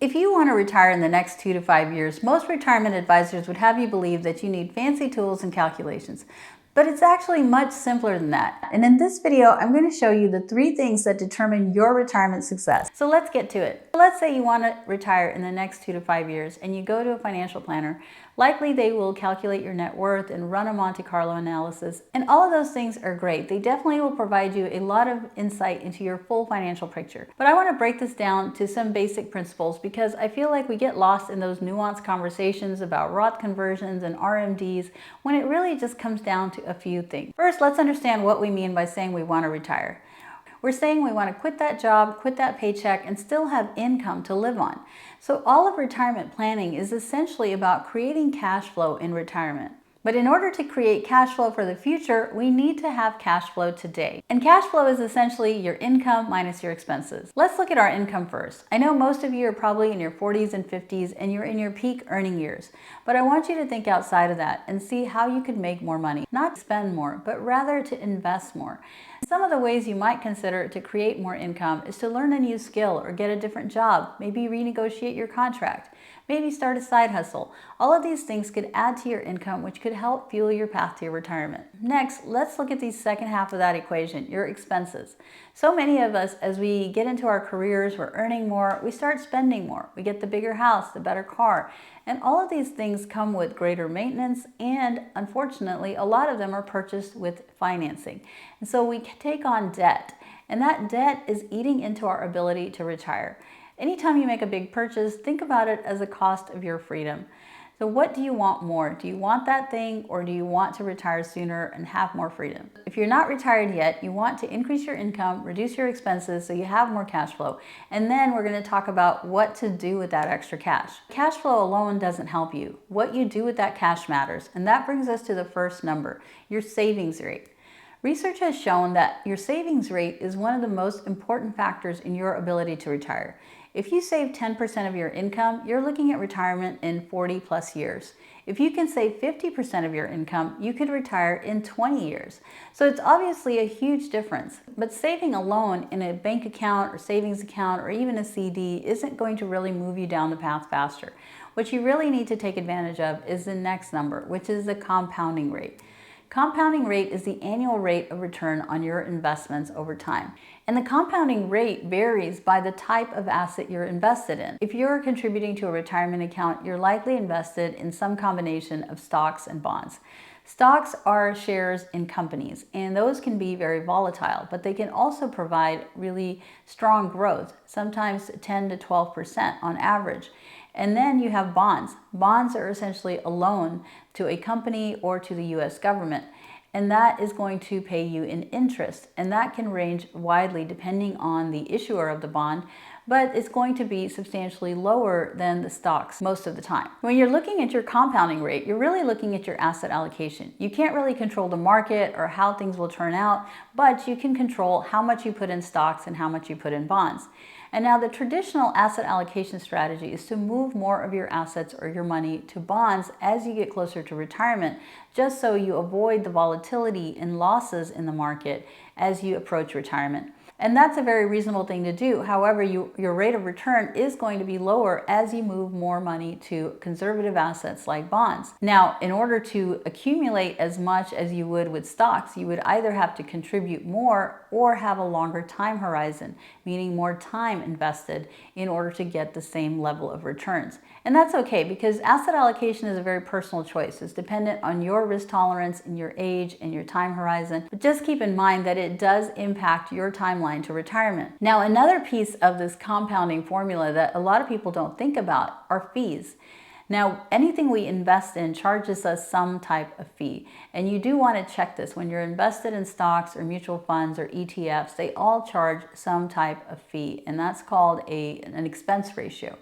If you want to retire in the next 2 to 5 years, most retirement advisors would have you believe that you need fancy tools and calculations. But it's actually much simpler than that. And in this video, I'm going to show you the 3 things that determine your retirement success. So let's get to it. Let's say you want to retire in the next 2 to 5 years and you go to a financial planner. Likely they will calculate your net worth and run a Monte Carlo analysis. And all of those things are great. They definitely will provide you a lot of insight into your full financial picture. But I want to break this down to some basic principles because I feel like we get lost in those nuanced conversations about Roth conversions and RMDs when it really just comes down to a few things. First, let's understand what we mean by saying we want to retire. We're saying we want to quit that job, quit that paycheck, and still have income to live on. So all of retirement planning is essentially about creating cash flow in retirement. But in order to create cash flow for the future, we need to have cash flow today. And cash flow is essentially your income minus your expenses. Let's look at our income first. I know most of you are probably in your 40s and 50s and you're in your peak earning years. But I want you to think outside of that and see how you could make more money. Not spend more, but rather to invest more. Some of the ways you might consider to create more income is to learn a new skill or get a different job, maybe renegotiate your contract, maybe start a side hustle. All of these things could add to your income, which could help fuel your path to your retirement. Next, let's look at the second half of that equation, your expenses. So many of us, as we get into our careers, we're earning more, we start spending more. We get the bigger house, the better car, and all of these things come with greater maintenance, and unfortunately, a lot of them are purchased with financing. And so we take on debt, and that debt is eating into our ability to retire. Anytime you make a big purchase, think about it as a cost of your freedom. So what do you want more? Do you want that thing, or do you want to retire sooner and have more freedom? If you're not retired yet, you want to increase your income, reduce your expenses so you have more cash flow. And then we're going to talk about what to do with that extra cash. Cash flow alone doesn't help you. What you do with that cash matters. And that brings us to the first number, your savings rate. Research has shown that your savings rate is one of the most important factors in your ability to retire. If you save 10% of your income, you're looking at retirement in 40 plus years. If you can save 50% of your income, you could retire in 20 years. So it's obviously a huge difference. But saving alone in a bank account or savings account or even a CD isn't going to really move you down the path faster. What you really need to take advantage of is the next number, which is the compounding rate. Compounding rate is the annual rate of return on your investments over time. And the compounding rate varies by the type of asset you're invested in. If you're contributing to a retirement account, you're likely invested in some combination of stocks and bonds. Stocks are shares in companies, and those can be very volatile, but they can also provide really strong growth, sometimes 10 to 12% on average. And then you have bonds. Bonds are essentially a loan to a company or to the US government, and that is going to pay you in interest. And that can range widely depending on the issuer of the bond, but it's going to be substantially lower than the stocks most of the time. When you're looking at your compounding rate, you're really looking at your asset allocation. You can't really control the market or how things will turn out, but you can control how much you put in stocks and how much you put in bonds. And now the traditional asset allocation strategy is to move more of your assets or your money to bonds as you get closer to retirement, just so you avoid the volatility and losses in the market as you approach retirement. And that's a very reasonable thing to do. However, your rate of return is going to be lower as you move more money to conservative assets like bonds. Now, in order to accumulate as much as you would with stocks, you would either have to contribute more or have a longer time horizon, meaning more time invested in order to get the same level of returns. And that's okay, because asset allocation is a very personal choice. It's dependent on your risk tolerance and your age and your time horizon. But just keep in mind that it does impact your timeline to retirement. Now, another piece of this compounding formula that a lot of people don't think about are fees. Now, anything we invest in charges us some type of fee. And you do want to check this. When you're invested in stocks or mutual funds or ETFs, they all charge some type of fee. And that's called an expense ratio.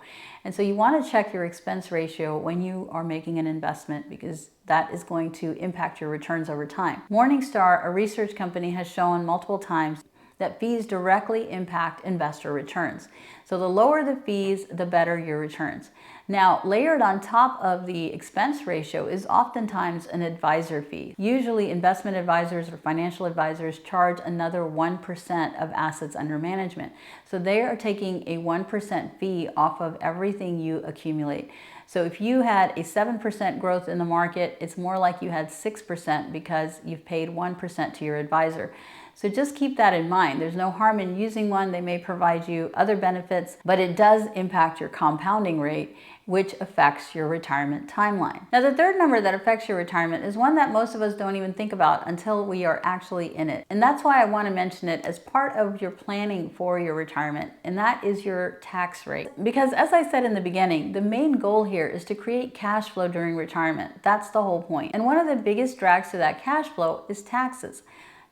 And so you want to check your expense ratio when you are making an investment, because that is going to impact your returns over time. Morningstar, a research company, has shown multiple times that fees directly impact investor returns. So the lower the fees, the better your returns. Now, layered on top of the expense ratio is oftentimes an advisor fee. Usually investment advisors or financial advisors charge another 1% of assets under management. So they are taking a 1% fee off of everything you accumulate. So if you had a 7% growth in the market, it's more like you had 6% because you've paid 1% to your advisor. So just keep that in mind. There's no harm in using one. They may provide you other benefits, but it does impact your compounding rate, which affects your retirement timeline. Now, the third number that affects your retirement is one that most of us don't even think about until we are actually in it. And that's why I want to mention it as part of your planning for your retirement, and that is your tax rate. Because as I said in the beginning, the main goal here is to create cash flow during retirement. That's the whole point. And one of the biggest drags to that cash flow is taxes.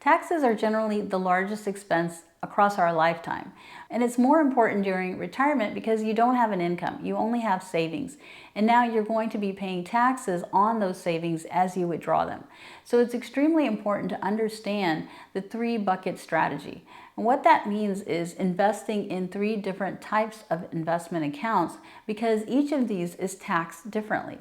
Taxes are generally the largest expense across our lifetime. And it's more important during retirement because you don't have an income, you only have savings. And now you're going to be paying taxes on those savings as you withdraw them. So it's extremely important to understand the 3-bucket strategy. And what that means is investing in 3 different types of investment accounts because each of these is taxed differently.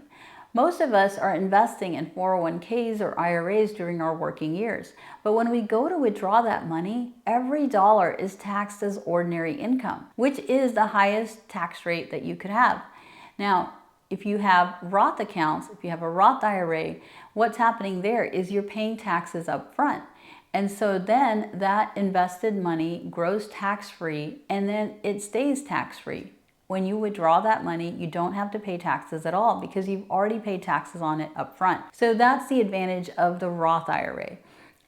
Most of us are investing in 401ks or IRAs during our working years. But when we go to withdraw that money, every dollar is taxed as ordinary income, which is the highest tax rate that you could have. Now, if you have Roth accounts, if you have a Roth IRA, what's happening there is you're paying taxes up front. And so then that invested money grows tax-free and then it stays tax-free. When you withdraw that money, you don't have to pay taxes at all because you've already paid taxes on it up front. So that's the advantage of the Roth IRA.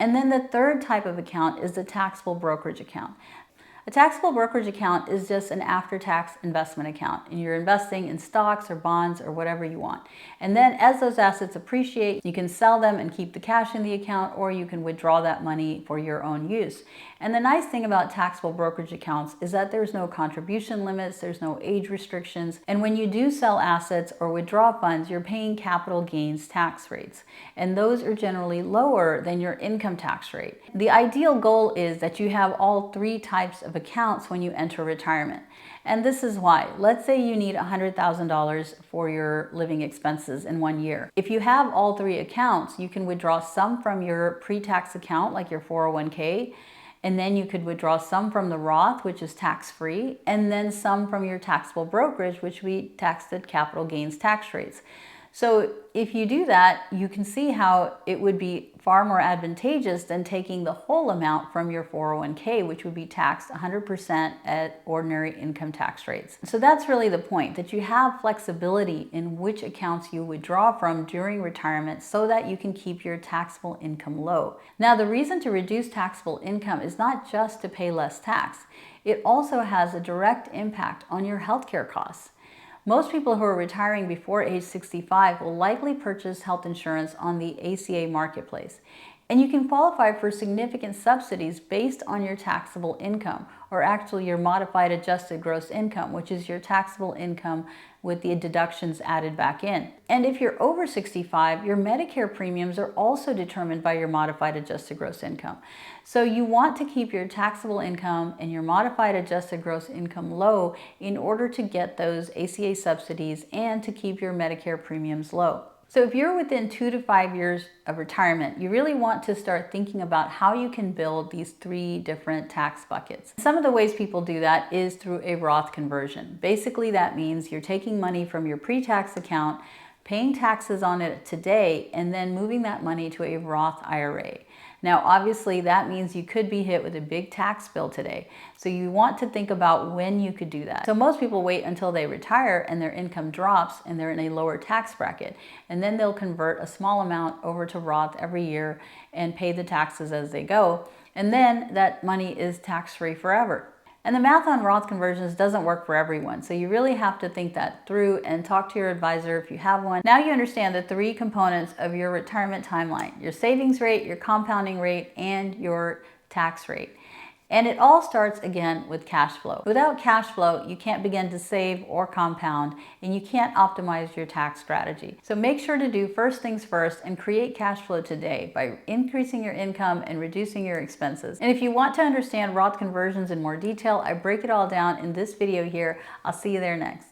And then the third type of account is the taxable brokerage account. A taxable brokerage account is just an after-tax investment account, and you're investing in stocks or bonds or whatever you want. And then as those assets appreciate, you can sell them and keep the cash in the account, or you can withdraw that money for your own use. And the nice thing about taxable brokerage accounts is that there's no contribution limits, there's no age restrictions, and when you do sell assets or withdraw funds, you're paying capital gains tax rates, and those are generally lower than your income tax rate. The ideal goal is that you have all 3 types of accounts when you enter retirement. And this is why. Let's say you need $100,000 for your living expenses in 1 year. If you have all 3 accounts, you can withdraw some from your pre-tax account, like your 401k, and then you could withdraw some from the Roth, which is tax-free, and then some from your taxable brokerage, which we taxed at capital gains tax rates. So if you do that, you can see how it would be far more advantageous than taking the whole amount from your 401k, which would be taxed 100% at ordinary income tax rates. So that's really the point, that you have flexibility in which accounts you withdraw from during retirement so that you can keep your taxable income low. Now, the reason to reduce taxable income is not just to pay less tax. It also has a direct impact on your healthcare costs. Most people who are retiring before age 65 will likely purchase health insurance on the ACA marketplace. And you can qualify for significant subsidies based on your taxable income, or actually your modified adjusted gross income, which is your taxable income with the deductions added back in. And if you're over 65, your Medicare premiums are also determined by your modified adjusted gross income. So you want to keep your taxable income and your modified adjusted gross income low in order to get those ACA subsidies and to keep your Medicare premiums low. So if you're within 2 to 5 years of retirement, you really want to start thinking about how you can build these 3 different tax buckets. Some of the ways people do that is through a Roth conversion. Basically, that means you're taking money from your pre-tax account, paying taxes on it today, and then moving that money to a Roth IRA. Now, obviously, that means you could be hit with a big tax bill today. So you want to think about when you could do that. So most people wait until they retire and their income drops and they're in a lower tax bracket. And then they'll convert a small amount over to Roth every year and pay the taxes as they go. And then that money is tax-free forever. And the math on Roth conversions doesn't work for everyone, so you really have to think that through and talk to your advisor if you have one. Now you understand the 3 components of your retirement timeline: your savings rate, your compounding rate, and your tax rate. And it all starts again with cash flow. Without cash flow, you can't begin to save or compound, and you can't optimize your tax strategy. So make sure to do first things first and create cash flow today by increasing your income and reducing your expenses. And if you want to understand Roth conversions in more detail, I break it all down in this video here. I'll see you there next.